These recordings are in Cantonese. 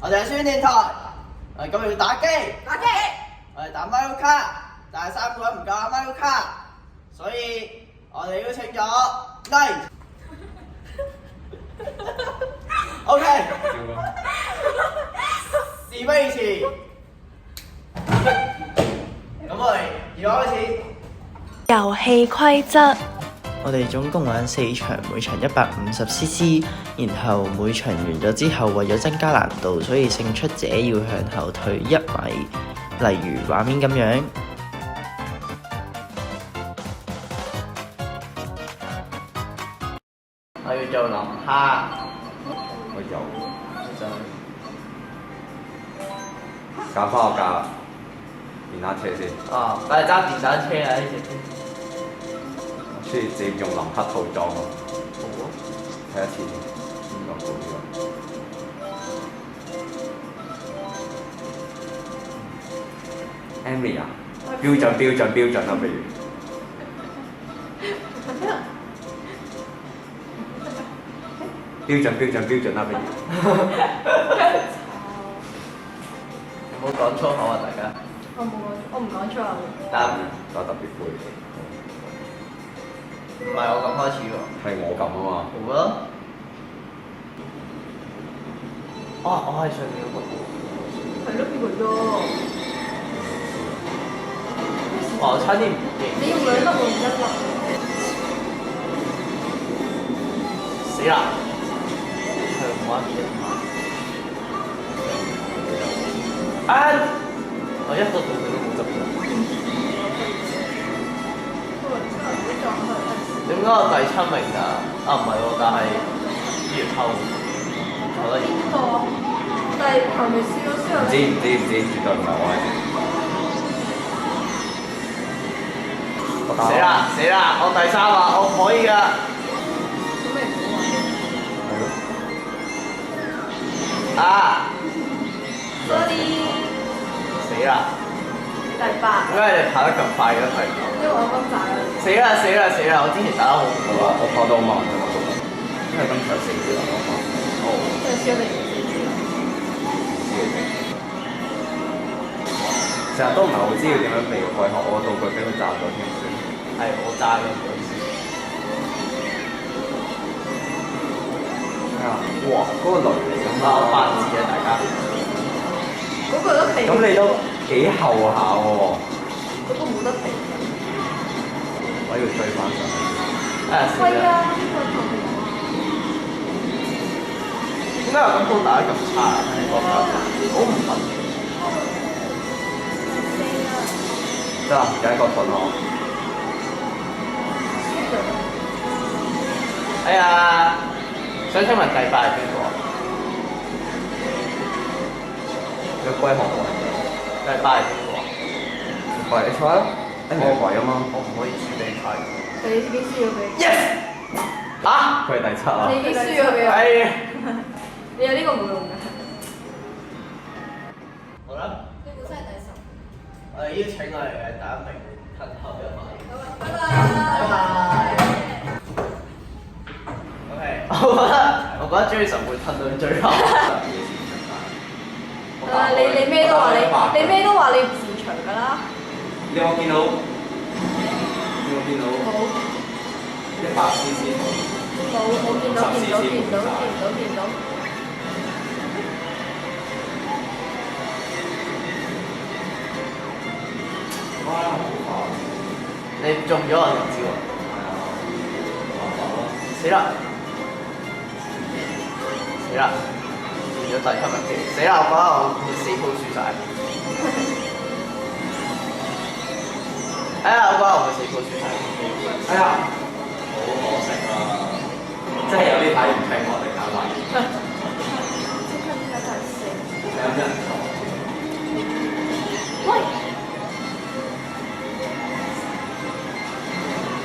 我哋係宣電台，我哋今日要打機，我哋打 Mario Kart，但係3個人唔夠打 Mario Kart，所以我哋邀請咗 Night。OK， 事不宜遲，咁我哋而家開始。遊戲規則。我哋總共玩4場，每場150cc，然後每場完咗之後，為咗增加難度，所以勝出者要向後退1米，例如畫面咁樣。我要做龍蝦，我有，揀翻我架電單車先。哦，我係揸電單車啊！呢隻。所以直接用林克套裝咯。好啊。睇一次先，用到呢個。Amy 啊，標準啦，不如。標準啦，不如。有冇講粗口啊？大家。我唔講粗口。但我特別攰。唔係我咁開始喎。係我咁啊嘛。好啊。我係上面嗰個。係咯，邊個啫？我差啲唔認。你用2粒我用1粒。死啦！係唔啱嘅。我一個道具都冇執到。點解我第7名㗎？唔係喎，但係越後得邊個？但係後面輸咗之後。唔知，絕對唔係我係。死啦！我第3啊，我唔可以㗎。咁咪唔好玩。係咯。Sorry。死啦！第8。點解你哋跑得咁快嘅係？因為我今集啊。死啦！我之前打得好好啊。我跑得好慢啫嘛，因為今場4次啦，我跑。哦。即係輸咗0.4次。成日都唔係好知要點樣避開學，我道具俾佢炸咗添先。係我炸嘅嗰次。哇！嗰個雷嚟㗎嘛，我8字啊，大家。嗰個都皮。咁你都幾後下喎？嗰個冇得皮。我要追翻上去。死係啦！啊，呢個頭皮啊。點解我咁高打得咁差啊？好唔忿。得啦，而家一個盾我。哎呀，想請問第8係邊個？你龜殼喎。第8係邊個？喂，你猜啦。你係鬼啊嘛。我唔可以輸俾佢。你已經輸咗俾。Yes！佢係第7啊。你已經輸咗俾我。係。你有呢個冇用嘅。好啦。你本身係第10。我哋邀請我哋嘅第1名退後1米。拜拜。OK，我覺得 Jason 會褪到最後。你咩都話你咩都話你唔擅長㗎啦。你有冇見到？冇。 100cc。冇見到。哇！好快。你中咗我條招啊！死啦！變咗第7名嘅，死啦！我覺得我會死鋪輸晒。我覺得我會死鋪輸晒。哎呀，好可惜啊！真係有啲睇唔清我哋搞埋。有冇人錯？喂！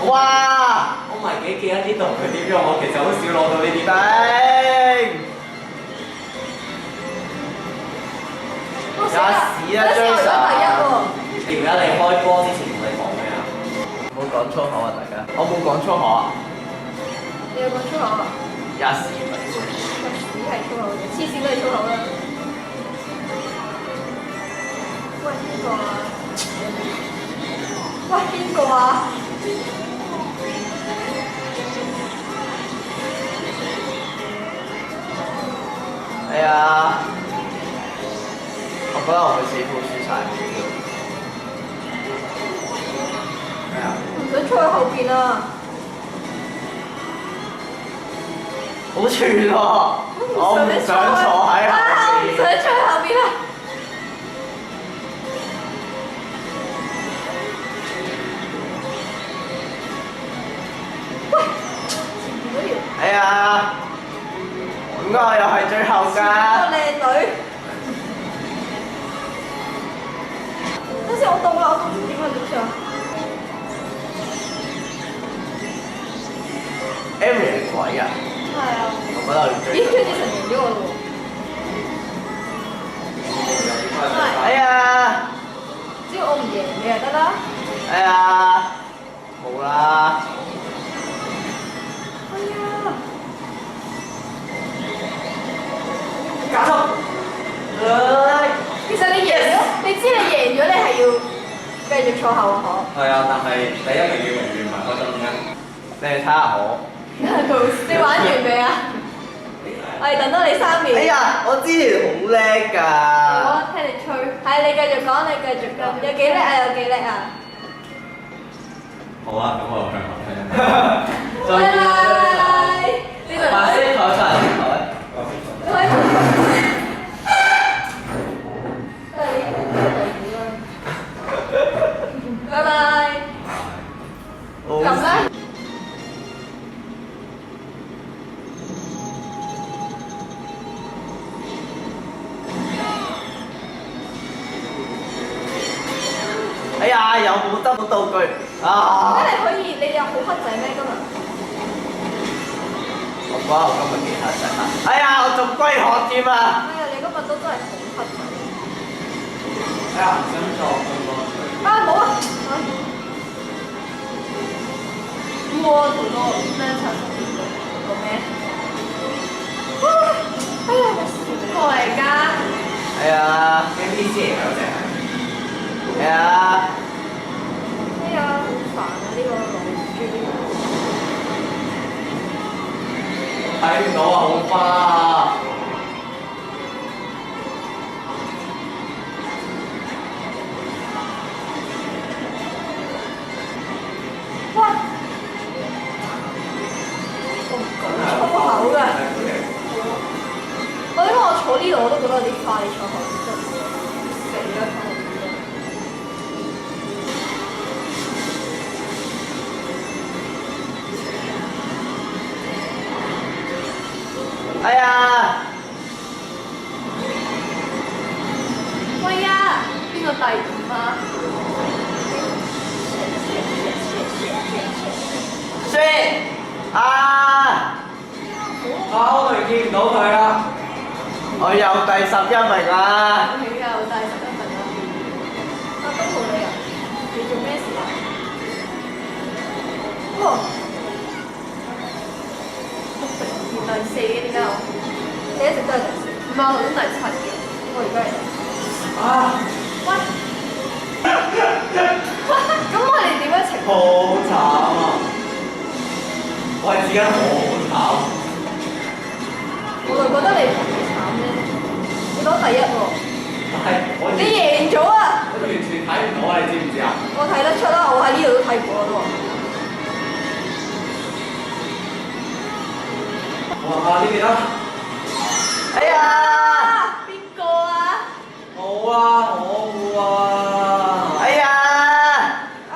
哇！我唔係幾記得呢度佢點用，我其實好少攞到呢啲。有屎啊！Jason！而家你開波之前同你講咩啊？冇講粗口啊！大家，我冇講粗口啊！你有講粗口啊？吔屎！屎係粗口嘅，黐線都係粗口啦。喂，邊個啊？哎呀，我覺得我會死鋪輸晒。咩啊？唔想坐喺後邊啊！好串喎！我唔想坐喺後我唔邊。想坐喺後邊啊！喂，前面嗰條哎呀，點解我又係最後㗎？個靚女。等先，我到啦，我到終點啦，點算啊 Emily 係鬼啊！係啊。我覺得我要追咦，張子晨贏咗我咯喎！哎呀！只要我唔贏你就得啦。哎呀！冇啦！哎呀！加速！其實你贏咗，你知你贏咗，你係要繼續坐後啊，係啊，但係第一名要永遠唔係開心嘅。你哋睇下我。你玩完未啊？我哋等多你3秒。哎呀！我之前好叻㗎。我聽你吹，係你繼續講，你繼續講，有幾叻啊？有幾叻啊？好啊，咁我向後聽。拜拜。呢度快啲坐上台。喂。拜拜。撳啦。哎呀，有冇得到道具啊？你可以，你有好黑仔咩今日？我覺得我今日幾黑仔啊！哎呀，我仲龜殼添啊！哎呀，你今日都真係好黑仔。哎呀，唔想做咁多水。啊冇啊！咁我同個咩陳個咩？哎呀，個嚟㗎！哎呀 NPC 嚟㗎嗰隻。哎呀！哎呀，好煩啊！呢個龍珠。睇唔到啊，好花啊！哇！我唔講粗口㗎。我因為我坐呢度我都覺得有啲快，你坐後邊真係死啦！坐後邊。哎呀！喂呀，邊個第5啊？雪啊！我哋見唔到佢啊！我有第11名啦！佢又第11名啦。啊，都冇你啊！你做咩事啊？哇！第4嘅點解我？你一直都係第4，唔係我頭先第7嘅，我而家係第4。啊！喂！咁我哋點樣情況？好慘啊！我係自己好慘。我就覺得你同你慘啫，你攞第1喎。但係我你贏咗啊！我完全睇唔到啊！你知唔知啊？我睇得出啦，我喺呢度都睇過都話。哇！呢邊啦。哎呀！邊個啊？冇啊！我啊！哎呀！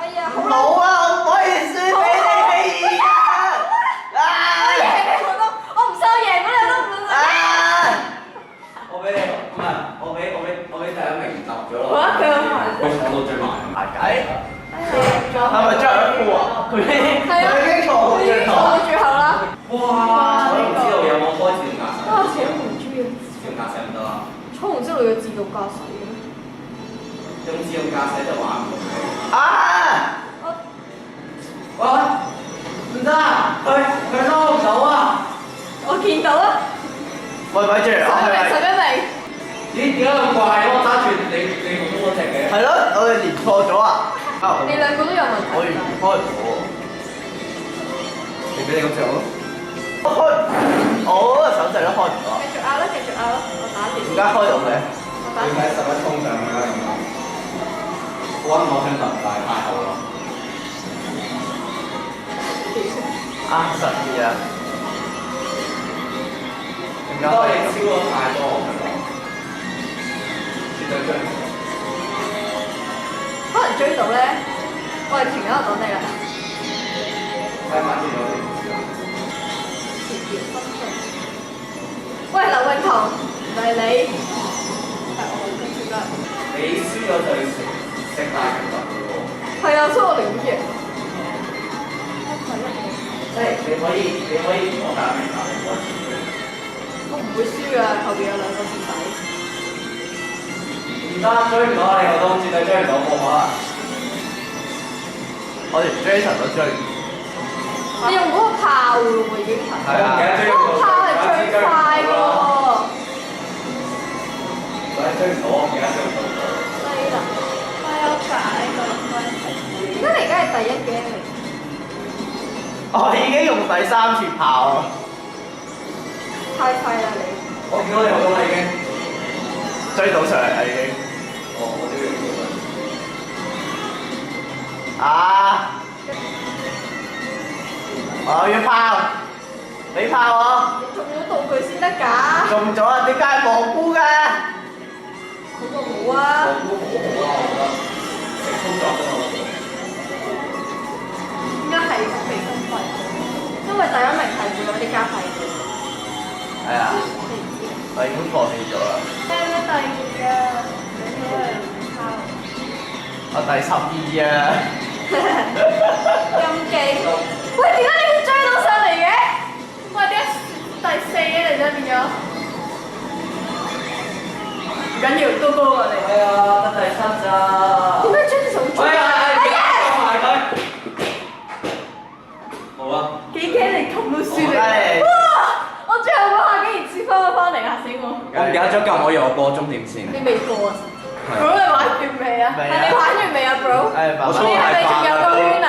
哎呀，好啦，冇啊！我唔可以輸俾你啊！我贏俾我都，我唔收贏俾你都唔信。我俾你，唔係我俾第1名揼咗咯。好啊，佢有排。佢坐到最埋。大計哎呀，贏咗。係咪最後一步啊？佢已經係啊，佢已經坐到已最後。經坐到最後啦。哇！我唔知道有冇開自動駕駛。啊，坐紅豬啊！自動駕駛唔得啦，坐紅之後要自動駕駛嘅咩？用自動駕駛就玩唔到佢。啊！喂，唔得啊！佢撈唔到啊！我見到啦，喂，咪住，我係咪？ 11名。咦？點解咁怪？我揸住你用嗰隻嘅。係咯，我哋連錯咗啊！你兩個都有問題。我完全開唔到喎。你俾你咁做咯。開，我個手掣都開唔到。繼續拗啦，繼續拗啦，我打住先。點解開到嘅？我打住。點解11衝上去啦？溫我聽特大太好啦。啊，12啊！點解因為你燒咗太多，我想講。絕對追唔到。可能追到咧，我哋停咗個檔地啦。睇埋先我哋。喂，劉永彤，唔係你，係我跟住啦。你輸咗就要食大蘋果嘅喎。係啊，所以我哋好贏。即係你可以同我打平打平嗰次。我唔會輸啊，後邊有兩個墊底。唔得，追唔到你我都絕對追唔到，冇可能。我連 Jason 都追唔你用嗰個炮喎，已經係。係啊，嗰個炮係最快喎。我係追唔到，我而家追唔到。衰啦，快有解個點解你而家係第一嘅？我已經用第3次炮啦。太快啦你！我見到你好多啦已經。追到上嚟啦已經。我都要做啦。啊！我要炮，你炮我。你中咗道具先得㗎。中咗啊！點解係蘑菇嘅？好過冇啊！蘑菇好好啊，我覺得。食操作啫嘛，我覺得。應該係被分費，因為第一名係會有啲加費嘅。係啊，你唔知啊？我已經放棄咗啦。咩第二啊？你嗰個係唔抄。我第12啊。咁勁！喂，點解你會追到上嚟嘅？喂，點解第4嘅嚟咗變咗？唔緊要，高高啊你。係啊，得第7咋。點解追到上嚟？哎呀！放埋佢。冇啊。幾驚你咁都輸你！哇！我最後嗰下竟然接翻嚟，嚇死我！我唔記得咗夠唔可以我過終點線。你未過啊？Bro，你玩完未啊？係你玩完未啊，Bro？我你係咪仲有個圈啊？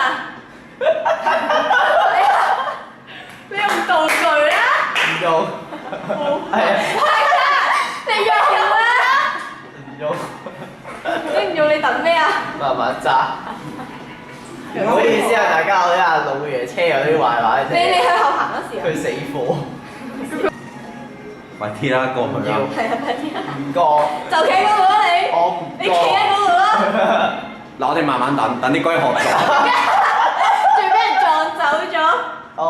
你用道具啊？唔用。係啊。係啊！你用啦！唔用。你唔用你等咩啊？慢慢揸。唔好意思啊，大家，我啲阿老爺車有啲壞壞。你去後行嗰時啊？佢死火。快啲啦，過去啦。係啊，快啲啊！唔過。就企嗰度啦你。我唔過。你企喺嗰度啦。嗱，我哋慢慢等啲龜學咗。仲俾人撞走咗。哦。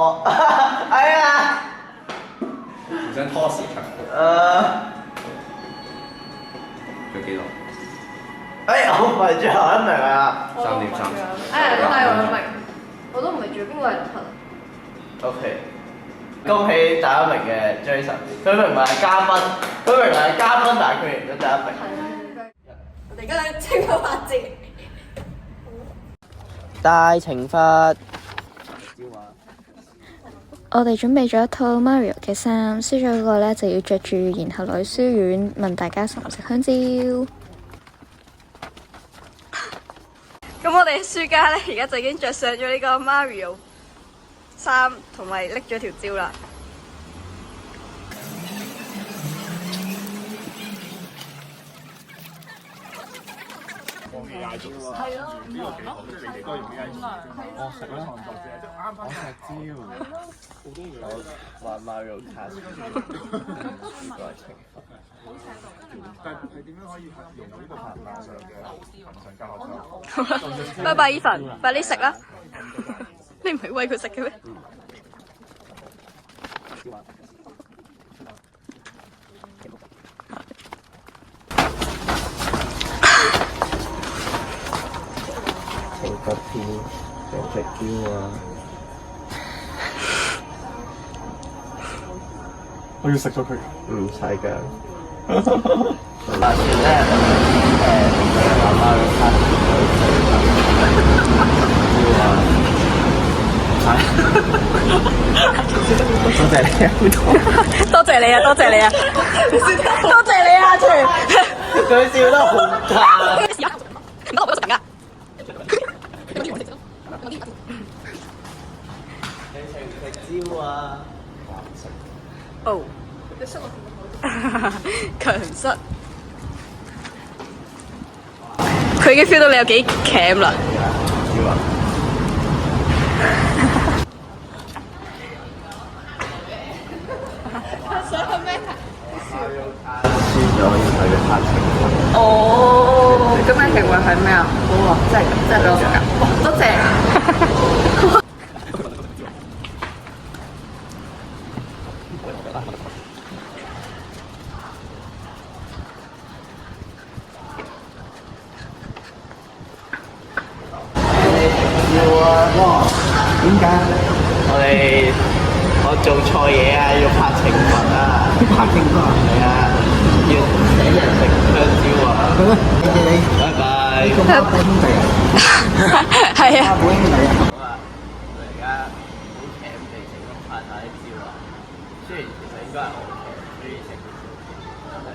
哎呀！唔想拖時長。仲有幾多？我唔係最後一名啊。3點3。你帶我一名，我都唔係最邊個係OK，恭喜第一名嘅 Jason，佢明明係嘉賓，但係佢贏咗第一名。我哋而家清咗8節。大懲罰。我哋準備咗一套 Mario 嘅衫，輸咗嗰個呢就要着住，然後落去書院問大家食唔食香蕉。咁我哋輸家咧，而家就已經着上咗呢個 Mario 衫，同埋拎咗條蕉啦。係咯，呢個幾好，即係你哋都用 AI 我食啦，我食蕉。我玩 Mario Kart。但係點樣可以用到呢個範疇上嘅恆常教學？拜拜，Ethan，快啲食啦！你唔係餵佢食嘅咩？情不偏，想食蕉啊！我要食咗佢。唔使㗎。嗱，前咧玩 Mario Kart，多謝你啊！多謝你啊！多謝你啊！全佢笑得好差。唔得，我俾我食緊㗎。啊！哦，強室。佢已經 feel 到你有幾 cam 啦。要啊！輸咗要睇佢拍情況。哦，咁你評委係咩啊？好啊，真係俾我食㗎。哇，多謝。要啊！哇，點解？我做錯嘢啊，要拍懲罰啊！拍懲罰？係啊，要請人食香蕉啊！謝謝你，拜拜。咁孖寶兄弟啊？係啊。孖寶兄弟啊！好啊，我而家好鉗地成咁拍下啲蕉啊！雖然其實應該係我鉗，所以成件事係